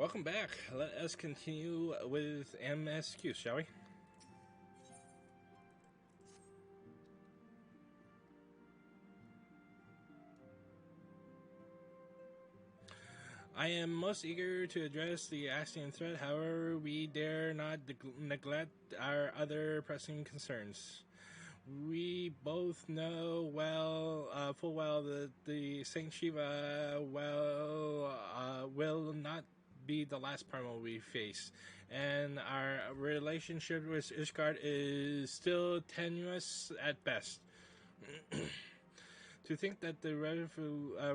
Welcome back. Let us continue with MSQ, shall we? I am most eager to address the Axiom threat, however, we dare not neglect our other pressing concerns. We both know full well that the Saint Shiva will not be the last primal we face, and our relationship with Ishgard is still tenuous at best. To think that the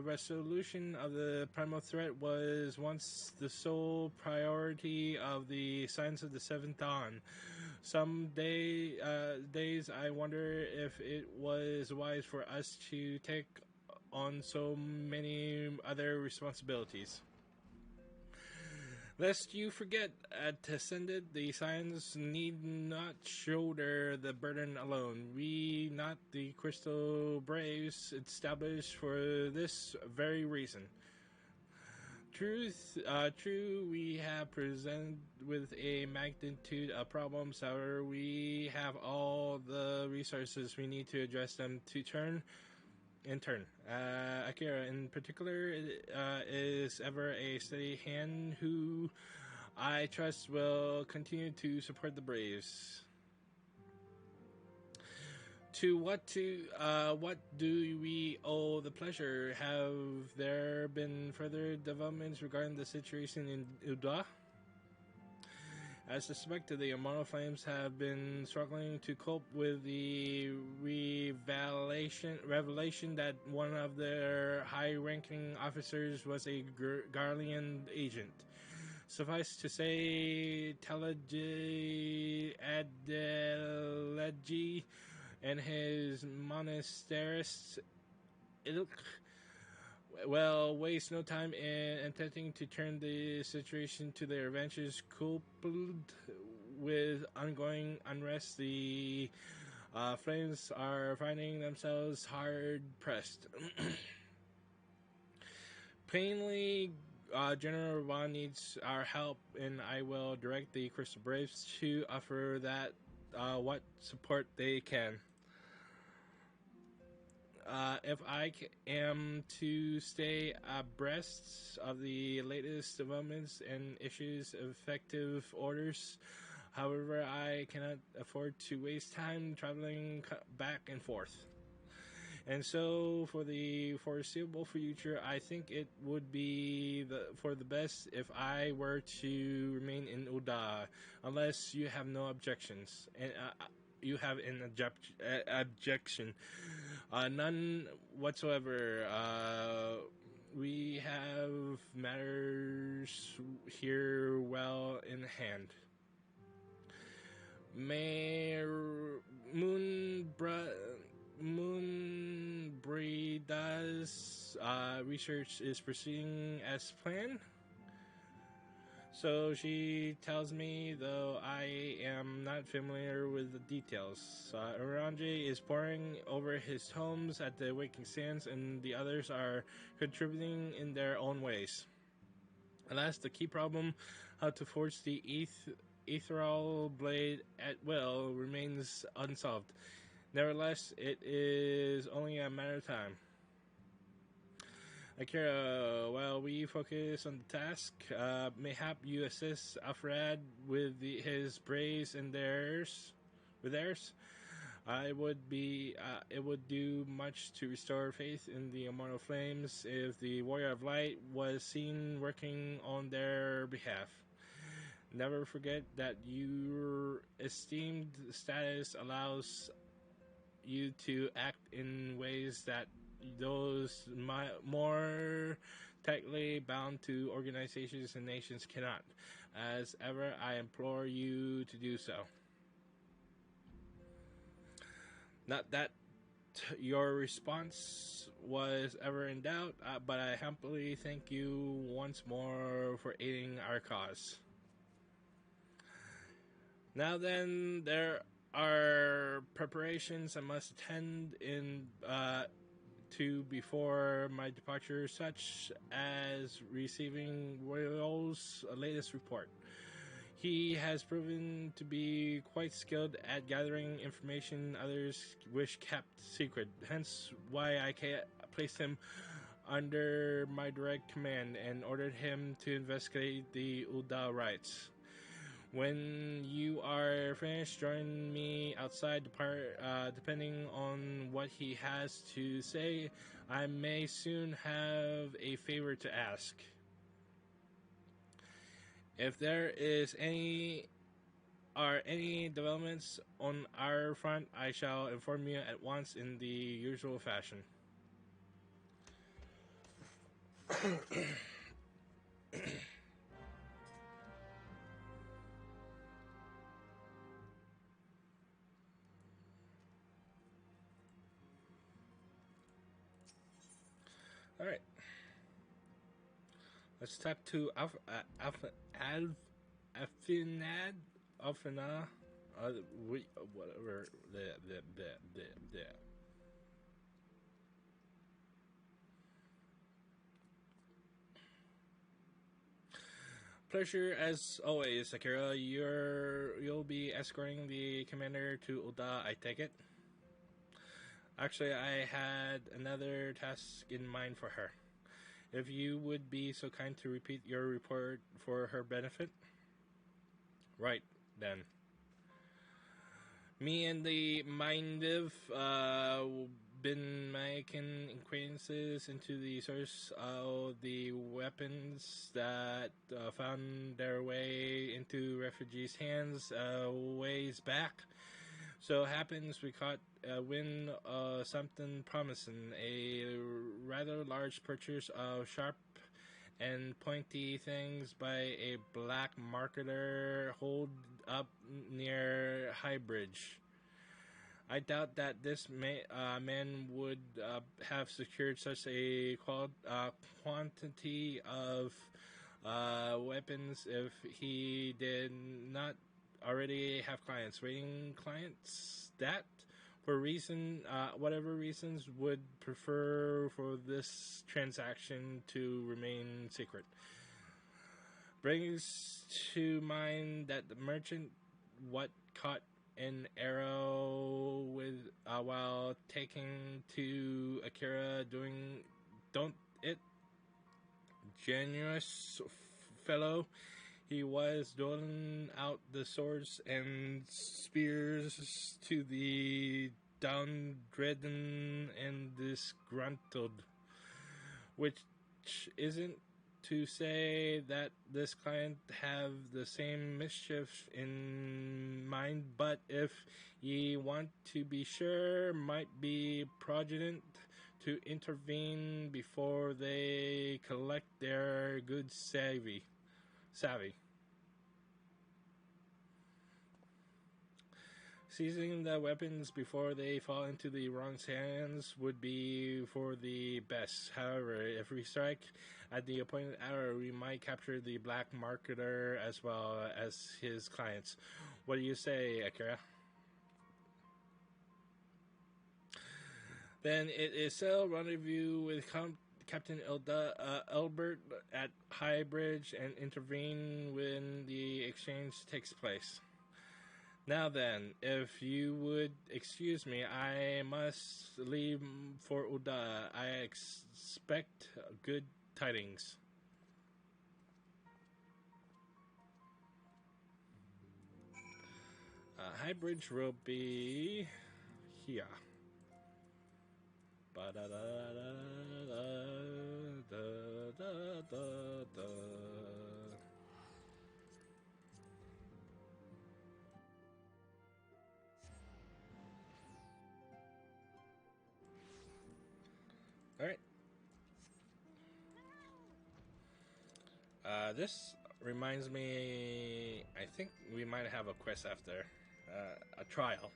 resolution of the primal threat was once the sole priority of the Science of the Seventh Dawn. Days I wonder if it was wise for us to take on so many other responsibilities. Lest you forget, Ascended, the Science need not shoulder the burden alone. We, not the Crystal Braves, established for this very reason. True, we have presented with a magnitude of problems. However, we have all the resources we need to address them in turn. Akira, in particular, is ever a steady hand who I trust will continue to support the Braves. What do we owe the pleasure? Have there been further developments regarding the situation in Uda? As suspected, the Immortal Flames have been struggling to cope with the revelation that one of their high-ranking officers was a Garlean agent. Suffice to say, Telegy Adelegy and his monasterist ilk waste no time in attempting to turn the situation to their advantage. Coupled with ongoing unrest, the Flames are finding themselves hard pressed. Plainly, General Vaughn needs our help, and I will direct the Crystal Braves to offer that what support they can. If I am to stay abreast of the latest developments and issues effective orders, however, I cannot afford to waste time traveling back and forth. And so, for the foreseeable future, I think it would be for the best if I were to remain in Uda, unless you have no objections. And you have an objection. None whatsoever. We have matters here well in hand. Moonbrida's research is proceeding as planned. So she tells me, though I am not familiar with the details. Oranje is poring over his tomes at the Waking Sands, and the others are contributing in their own ways. Alas, the key problem, how to forge the ethereal blade at will, remains unsolved. Nevertheless, it is only a matter of time. Akira, while we focus on the task, mayhap you assist Alfred with his braves and theirs. It would do much to restore faith in the Immortal Flames if the Warrior of Light was seen working on their behalf. Never forget that your esteemed status allows you to act in ways that those more tightly bound to organizations and nations cannot. As ever, I implore you to do so. Not that your response was ever in doubt, but I humbly thank you once more for aiding our cause. Now then, there are preparations I must attend to before my departure, such as receiving Royal's latest report. He has proven to be quite skilled at gathering information others wish kept secret, hence why I placed him under my direct command and ordered him to investigate the Ulda rites. When you are finished, join me outside. Depending on what he has to say, I may soon have a favor to ask. If there is any developments on our front, I shall inform you at once in the usual fashion. All right. Let's tap to Alfinad, whatever. The. Pleasure as always, Akira. You'll be escorting the commander to Ulda, I take it. Actually, I had another task in mind for her. If you would be so kind to repeat your report for her benefit. Right, then. Me and the Mindiv been making acquaintances into the source of the weapons that found their way into refugees' hands ways back. So happens we caught wind something promising, a rather large purchase of sharp and pointy things by a black marketer holed up near High Bridge. I doubt that this man would have secured such a quantity of weapons if he did not already have clients. Waiting clients that, for whatever reasons, would prefer for this transaction to remain secret. Brings to mind that the merchant what caught an arrow with while taking to Akira don't it generous fellow. He was doling out the swords and spears to the downtrodden and disgruntled, which isn't to say that this client have the same mischief in mind, but if ye want to be sure, might be prudent to intervene before they collect their good savvy. Seizing the weapons before they fall into the wrong hands would be for the best. However, if we strike at the appointed hour, we might capture the black marketer as well as his clients. What do you say, Akira? Then it is settled. Rendezvous with Captain Elbert at High Bridge and intervene when the exchange takes place. Now then, if you would excuse me, I must leave for Uda. I expect good tidings. High Bridge will be here. Alright. This reminds me, I think we might have a quest after. A trial,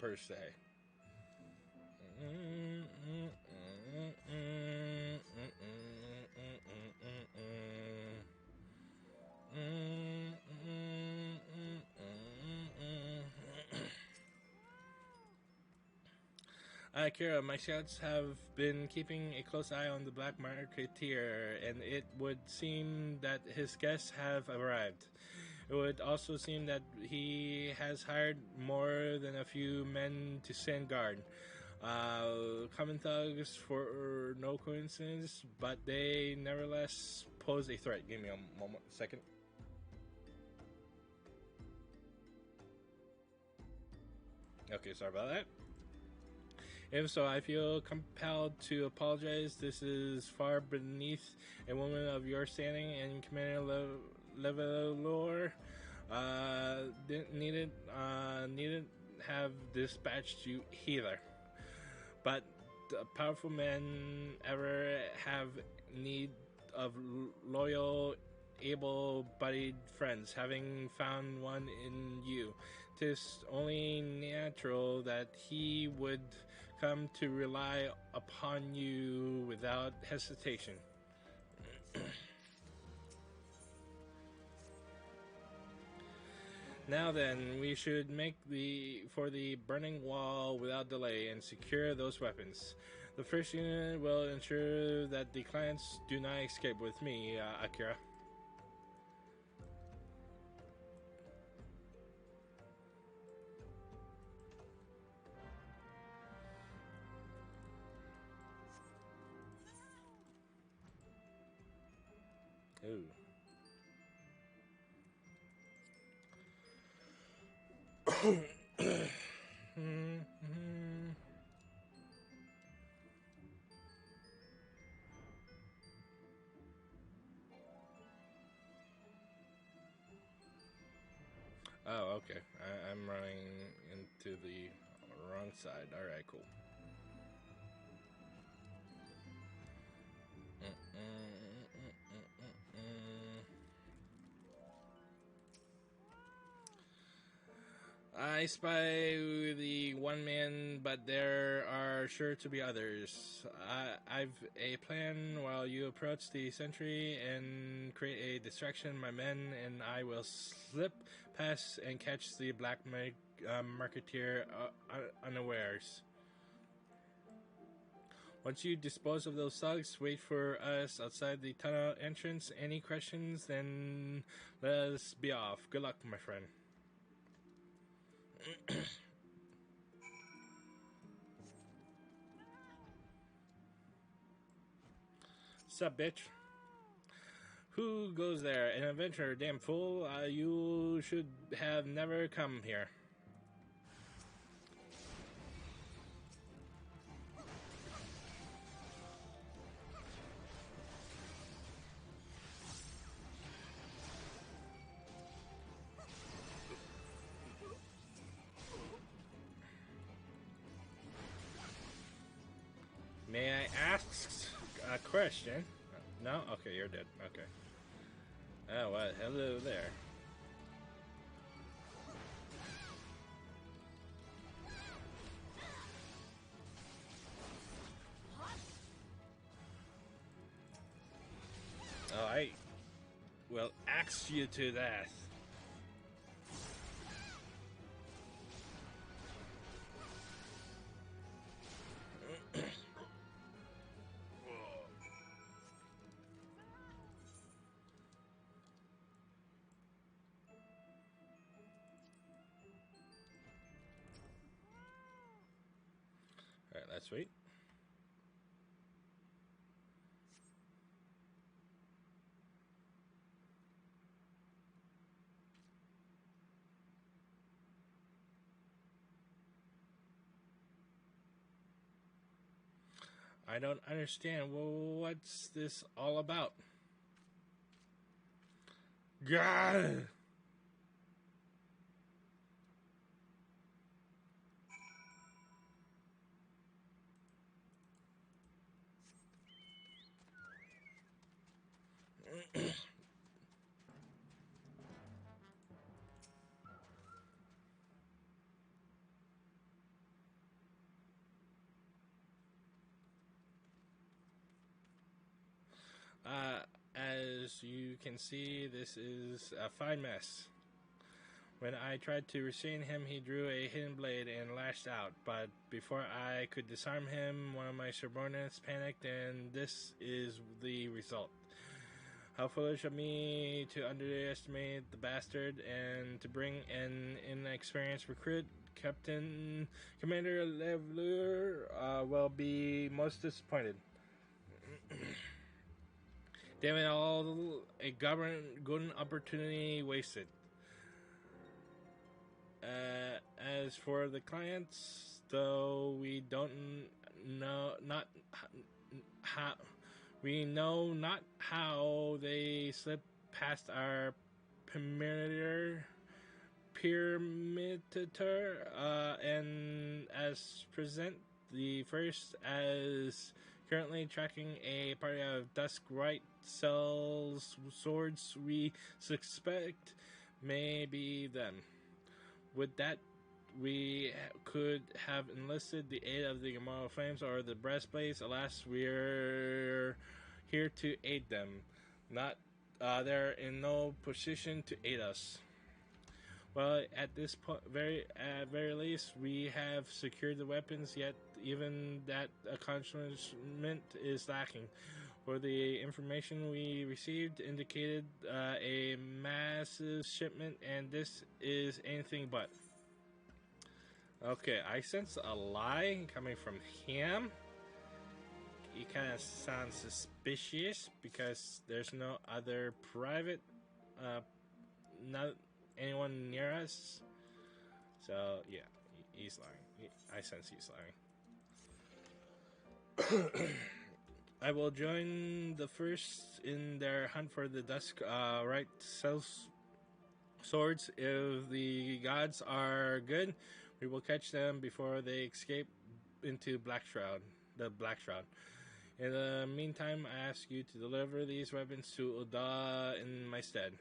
per se. Kira, my scouts have been keeping a close eye on the black marketeer, and it would seem that his guests have arrived. It would also seem that he has hired more than a few men to stand guard. Common thugs for no coincidence, but they nevertheless pose a threat. Give me a moment, second. Okay, sorry about that. If so, I feel compelled to apologize. This is far beneath a woman of your standing and Commander Levelor. Needn't have dispatched you either. But powerful men ever have need of loyal, able-bodied friends. Having found one in you, 'tis only natural that he would come to rely upon you without hesitation. Now then, we should make for the burning wall without delay and secure those weapons. The first unit will ensure that the clients do not escape with me, Akira. Ooh. Oh, okay. I'm running into the wrong side. Alright, cool. I spy the one man, but there are sure to be others. I've a plan while you approach the sentry and create a distraction. My men and I will slip past and catch the black marketeer unawares. Once you dispose of those thugs, wait for us outside the tunnel entrance. Any questions, then let us be off. Good luck, my friend. Sup, bitch? Who goes there? An adventurer, damn fool. You should have never come here. May I ask a question? No? Okay, you're dead. Okay. Oh, what? Hello there. Oh, I will axe you to death. Alright, that's sweet. I don't understand. Well, what's this all about? God! As you can see, this is a fine mess. When I tried to restrain him, he drew a hidden blade and lashed out. But before I could disarm him, one of my subordinates panicked, and this is the result. How foolish of me to underestimate the bastard and to bring an inexperienced recruit. Captain Commander Levlure will be most disappointed. Damn it all, a golden opportunity wasted. As for the clients, though we don't know not how we know not how they slip past our perimeter, and as present the first as currently tracking a party of dusk right cells swords we suspect may be them. With that, we could have enlisted the aid of the Immortal Flames or the Breastplates. Alas, we're here to aid them. Not, they're in no position to aid us. Well, at this very least, we have secured the weapons. Yet, even that accomplishment is lacking. For the information we received indicated a massive shipment, and this is anything but. Okay, I sense a lie coming from him. He kind of sounds suspicious because there's no other private, not anyone near us. So, yeah, he's lying. I sense he's lying. I will join the first in their hunt for the Dusk right swords. If the gods are good, we will catch them before they escape into the Black Shroud. In the meantime, I ask you to deliver these weapons to Oda in my stead.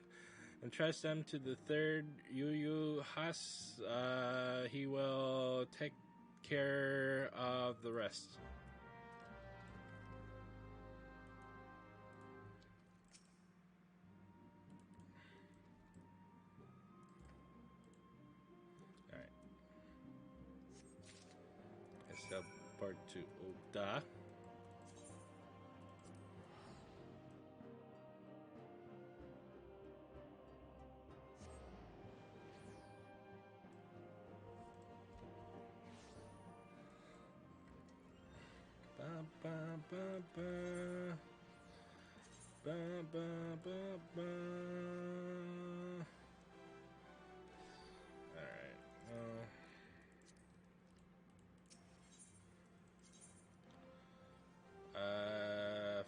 Entrust them to the third Yu Has. He will take care of the rest. Part to Oda. Ba, ba, ba, ba. Ba, ba, ba, ba. Alright.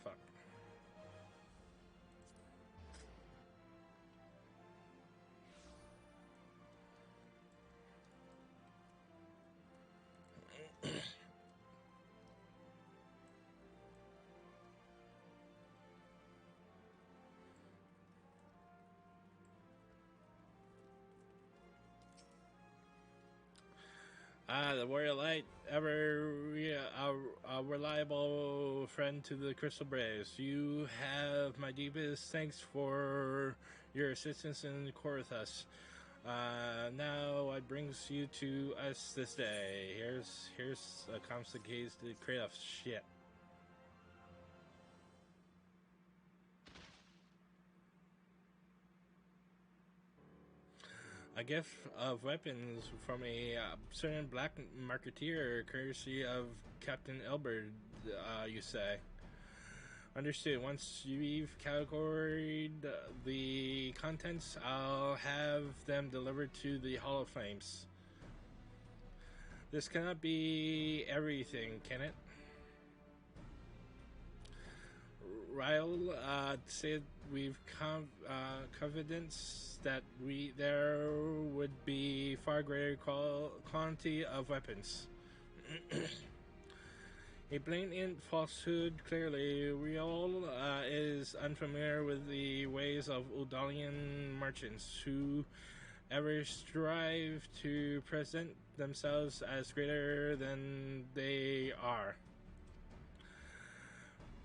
Fuck. The Warrior Light, ever a reliable friend to the Crystal Braves. You have my deepest thanks for your assistance in Corythus. Now what brings you to us this day? Here's a complicated crate of shit. A gift of weapons from a certain black marketeer, courtesy of Captain Elbert, you say. Understood. Once you've categoried the contents, I'll have them delivered to the Hall of Flames. This cannot be everything, can it? Ryle said we've confidence that there would be far greater quantity of weapons. A blatant falsehood. Clearly, Riol is unfamiliar with the ways of Udalian merchants who ever strive to present themselves as greater than they are.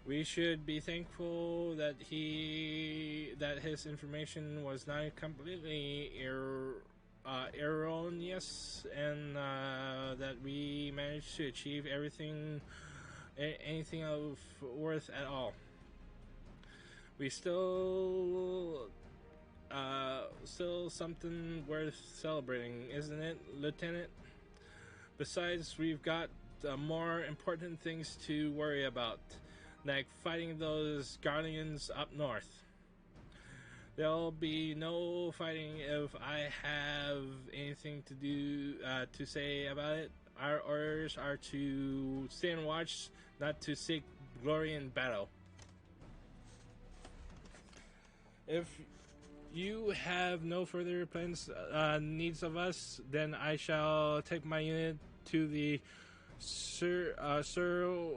We should be thankful that his information was not completely erroneous, and that we managed to achieve anything of worth at all. We still something worth celebrating, isn't it, Lieutenant? Besides, we've got more important things to worry about, like fighting those guardians up north. There'll be no fighting if I have anything to say about it. Our orders are to stay and watch, not to seek glory in battle. If you have no further plans needs of us, then I shall take my unit to the Cerulean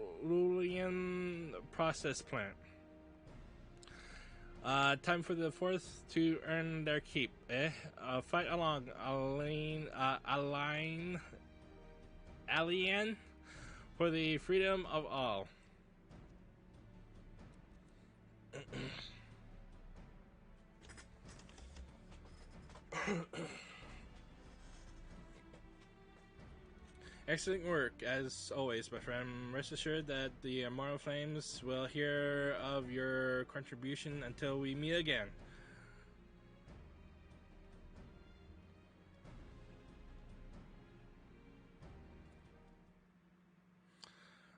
process plant. Time for the fourth to earn their keep, eh? Fight along, Alien, for the freedom of all. Excellent work, as always, my friend. Rest assured that the Immortal Flames will hear of your contribution until we meet again.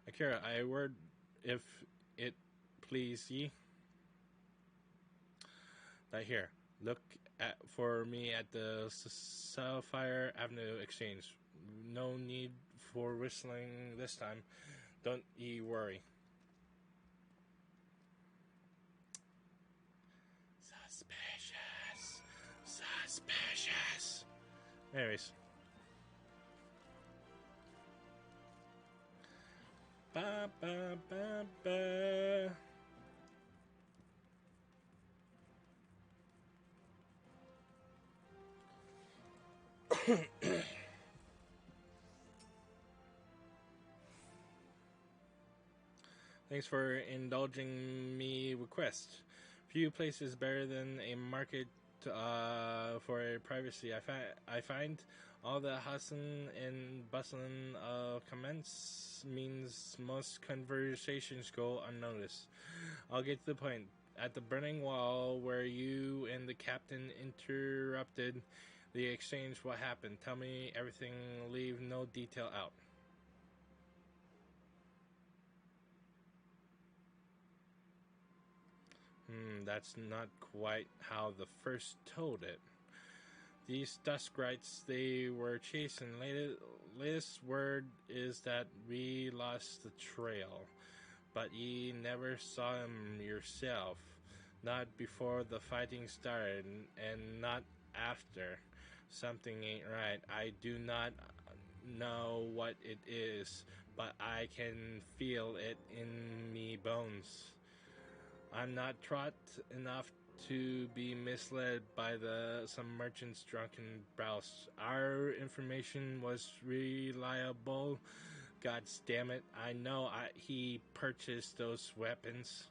Akira, I word if it please ye. That here, look for me at the Sapphire Avenue Exchange. No need for whistling this time. Don't ye worry. Suspicious. Anyways. Ba, ba, ba, ba. Thanks for indulging me request. Few places better than a market for privacy. I find all the hustling and bustling of comments means most conversations go unnoticed. I'll get to the point. At the burning wall where you and the captain interrupted the exchange, what happened? Tell me everything, leave no detail out. That's not quite how the first told it. These Duskrites they were chasing. Latest word is that we lost the trail, but ye never saw him yourself. Not before the fighting started, and not after. Something ain't right. I do not know what it is, but I can feel it in me bones. I'm not trot enough to be misled by some merchant's drunken browse. Our information was reliable. God damn it! I know he purchased those weapons.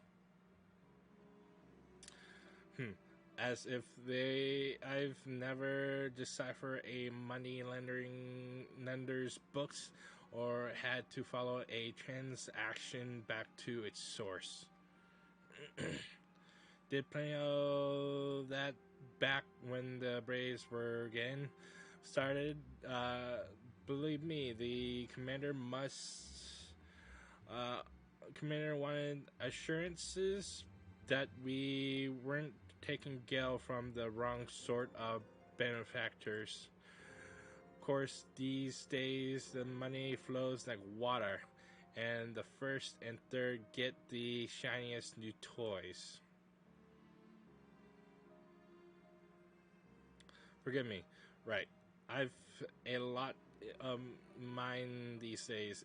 As if I've never deciphered a money lender's books or had to follow a transaction back to its source. Did plenty of that back when the Braves were getting started. Believe me, the commander wanted assurances that we weren't taking Gale from the wrong sort of benefactors. Of course, these days the money flows like water, and the first and third get the shiniest new toys. Forgive me. Right. I've a lot of mine these days,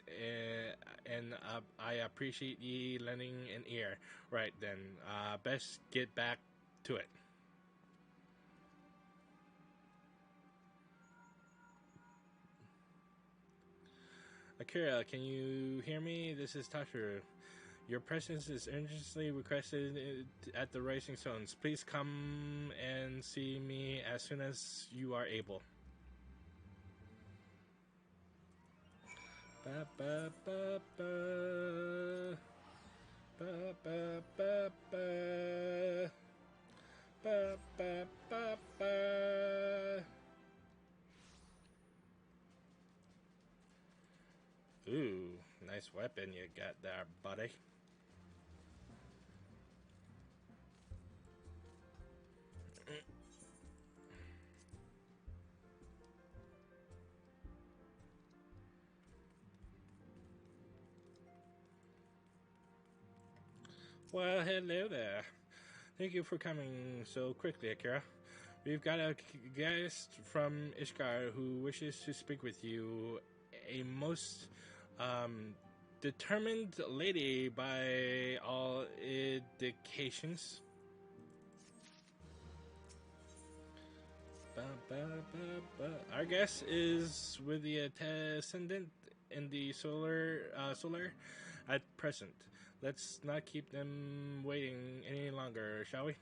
and I appreciate ye lending an ear. Right then, best get back to it. Akira, can you hear me? This is Tashiro. Your presence is urgently requested at the Rising Stones. Please come and see me as soon as you are able. Ba ba ba ba. Ba ba ba ba. Ba ba ba ba. Ooh, nice weapon you got there, buddy. Well, hello there. Thank you for coming so quickly, Akira. We've got a guest from Ishgar who wishes to speak with you. A most determined lady by all indications. Ba, ba, ba, ba. Our guest is with the ascendant in the solar at present. Let's not keep them waiting any longer, shall we?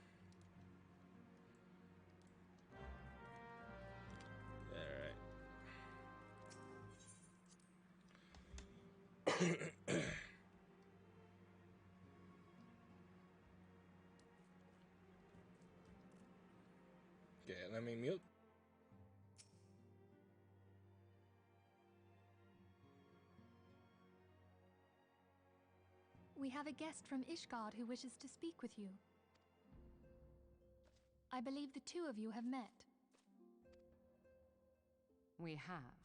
Alright. Okay, let me mute. We have a guest from Ishgard who wishes to speak with you. I believe the two of you have met. We have.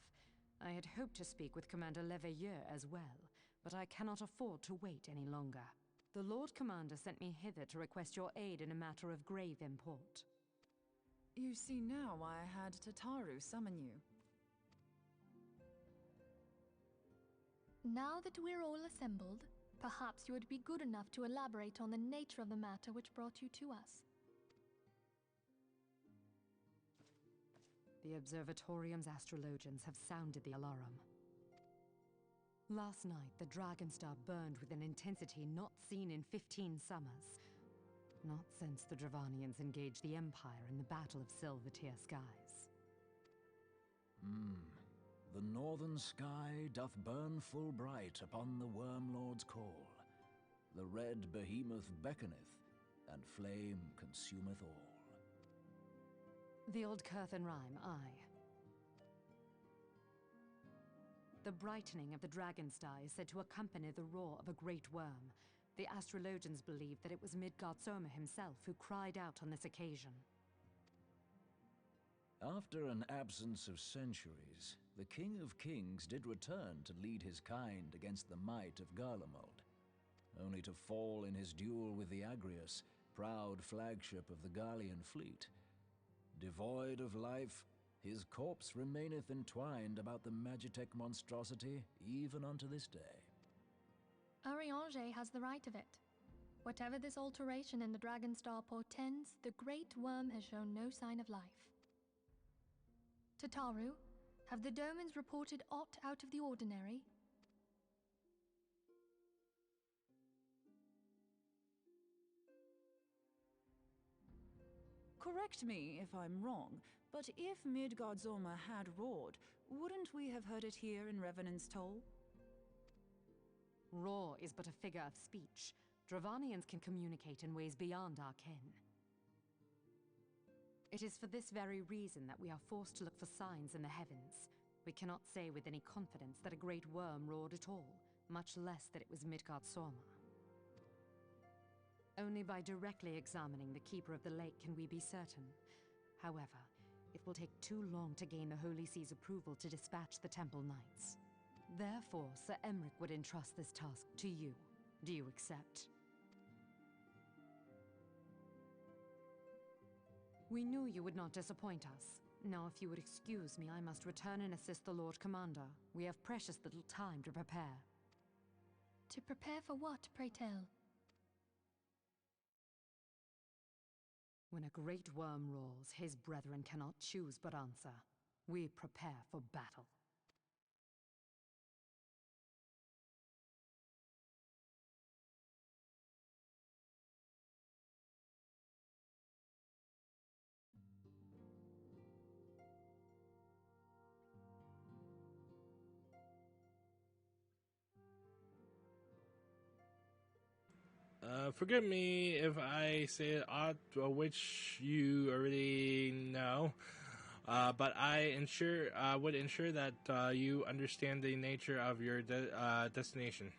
I had hoped to speak with Commander Leveilleur as well, but I cannot afford to wait any longer. The Lord Commander sent me hither to request your aid in a matter of grave import. You see now why I had Tataru summon you. Now that we're all assembled, perhaps you would be good enough to elaborate on the nature of the matter which brought you to us. The Observatorium's astrologians have sounded the alarm. Last night, the Dragonstar burned with an intensity not seen in 15 summers. Not since the Dravanians engaged the Empire in the Battle of Silvertear Skies. The northern sky doth burn full bright upon the Wormlord's call. The red behemoth beckoneth, and flame consumeth all. The old Curthan rhyme, aye. The brightening of the Dragonstar is said to accompany the roar of a great worm. The astrologians believe that it was Midgard Soma himself who cried out on this occasion. After an absence of centuries, the King of Kings did return to lead his kind against the might of Garlemald, only to fall in his duel with the Agrius, proud flagship of the Garlean fleet. Devoid of life, his corpse remaineth entwined about the Magitech monstrosity even unto this day. Ariange has the right of it. Whatever this alteration in the Dragonstar portends, the Great Worm has shown no sign of life. Tataru, have the Domans reported aught out of the ordinary? Correct me if I'm wrong, but if Midgard-Zorma had roared, wouldn't we have heard it here in Revenant's Toll? Roar is but a figure of speech. Dravanians can communicate in ways beyond our ken. It is for this very reason that we are forced to look for signs in the heavens. We cannot say with any confidence that a great worm roared at all, much less that it was Midgard-Zorma. Only by directly examining the Keeper of the Lake can we be certain. However, it will take too long to gain the Holy See's approval to dispatch the Temple Knights. Therefore, Sir Emric would entrust this task to you. Do you accept? We knew you would not disappoint us. Now, if you would excuse me, I must return and assist the Lord Commander. We have precious little time to prepare. To prepare for what, pray tell? When a great worm roars, his brethren cannot choose but answer. We prepare for battle. Forgive me if I say aught which you already know, but I would ensure that you understand the nature of your destination.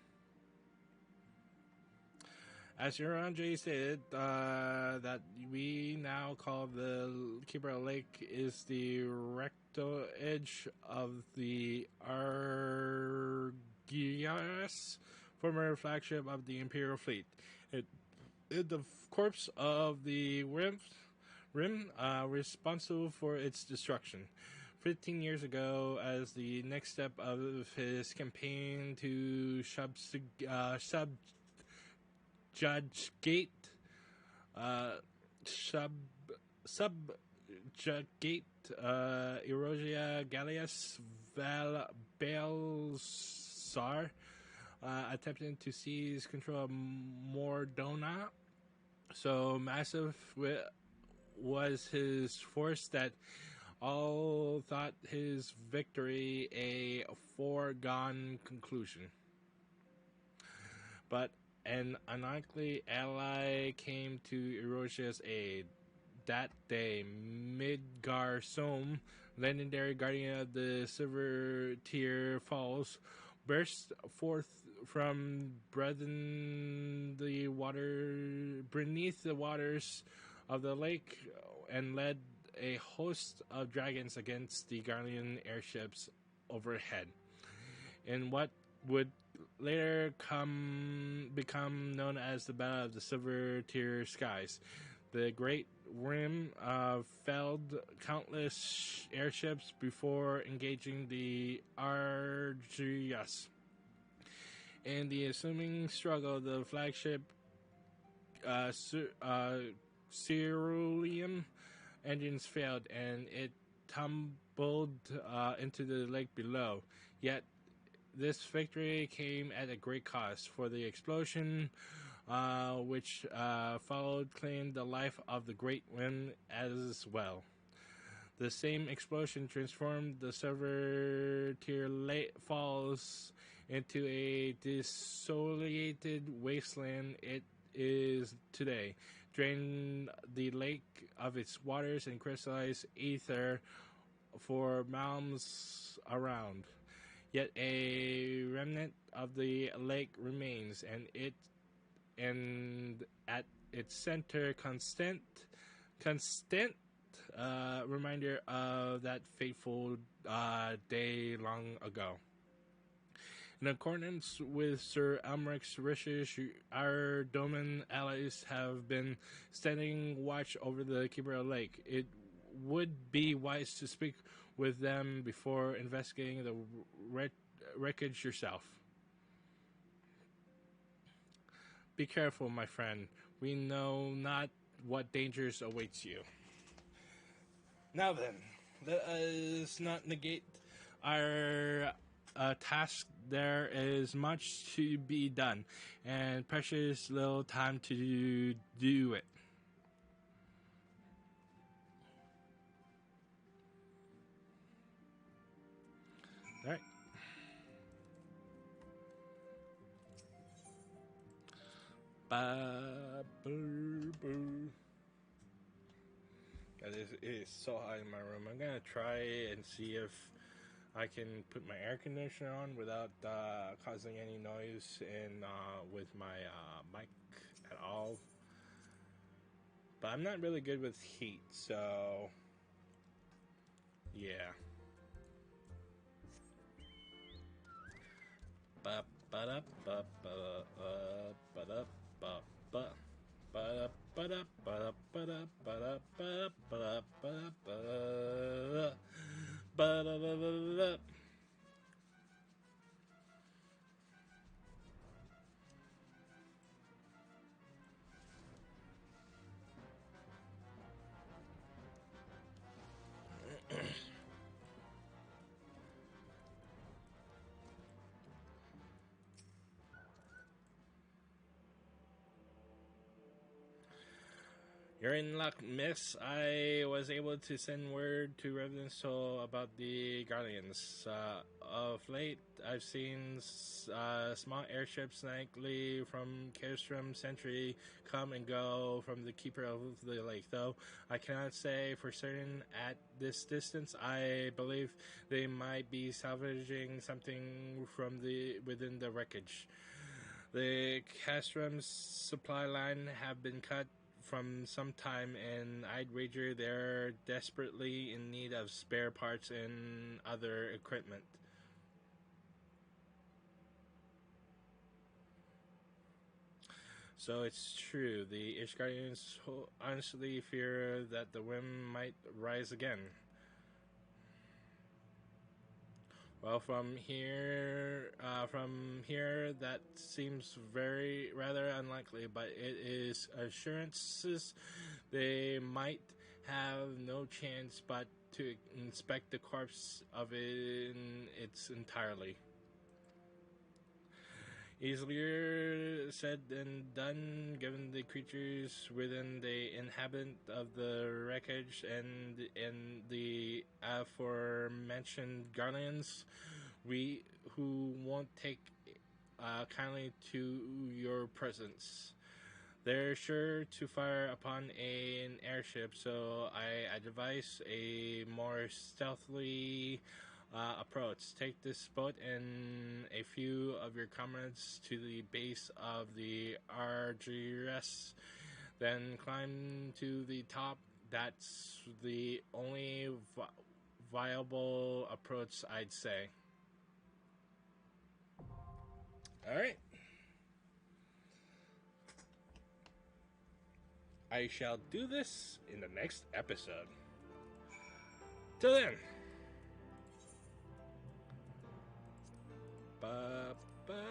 As Uranji stated, that we now call the Keeper Lake is the recto edge of the Argyros, former flagship of the Imperial fleet. The corpse of the Rim, responsible for its destruction. 15 years ago, as the next step of his campaign to subjugate Erosia Gallius Balsar, attempting to seize control of Mordona. So massive was his force that all thought his victory a foregone conclusion. But an unlikely ally came to Erosia's aid. That day, Midgar Soam, legendary guardian of the Silver Tier Falls, burst forth from beneath the waters of the lake and led a host of dragons against the Guardian airships overhead. In what would later become known as the Battle of the Silver Tier Skies, the Great Rim felled countless airships before engaging the Argyros. In the ensuing struggle, the flagship Cerulean engines failed and it tumbled into the lake below. Yet this victory came at a great cost, for the explosion which followed claimed the life of the Great Wind as well. The same explosion transformed the Silver Tier Falls into a desolated wasteland it is today, drained the lake of its waters and crystallized ether for miles around. Yet a remnant of the lake remains, and at its center, constant reminder of that fateful day long ago. In accordance with Sir Almeric's wishes, our Doman allies have been standing watch over the Keeper Lake. It would be wise to speak with them before investigating the wreckage yourself. Be careful, my friend. We know not what dangers awaits you. Now then, let us not negate our task. There is much to be done, and precious little time to do it. All right. It is so hot in my room. I'm gonna try and see if I can put my air conditioner on without causing any noise with my mic at all. But I'm not really good with heat, so yeah. You're in luck, miss. I was able to send word to Revenant Soul about the Guardians. Of late, I've seen small airships nightly from Kerstrom Sentry come and go from the Keeper of the Lake, though I cannot say for certain at this distance. I believe they might be salvaging something from within the wreckage. The Castrom's supply line have been cut from some time, and I'd wager they're desperately in need of spare parts and other equipment. So it's true, the Ishgardians honestly fear that the whim might rise again. Well, from here, that seems rather unlikely. But it is assurances they might have no chance but to inspect the corpse of it in its entirely. Easier said than done, given the creatures within the inhabit of the wreckage and the aforementioned guardians, we who won't take kindly to your presence. They're sure to fire upon an airship, so I advise a more stealthily approach. Take this boat and a few of your comrades to the base of the RGS, then climb to the top. That's the only viable approach, I'd say. Alright. I shall do this in the next episode. Till then. Ba, ba,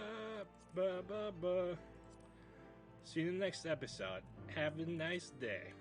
ba, ba, ba. See you in the next episode. Have a nice day.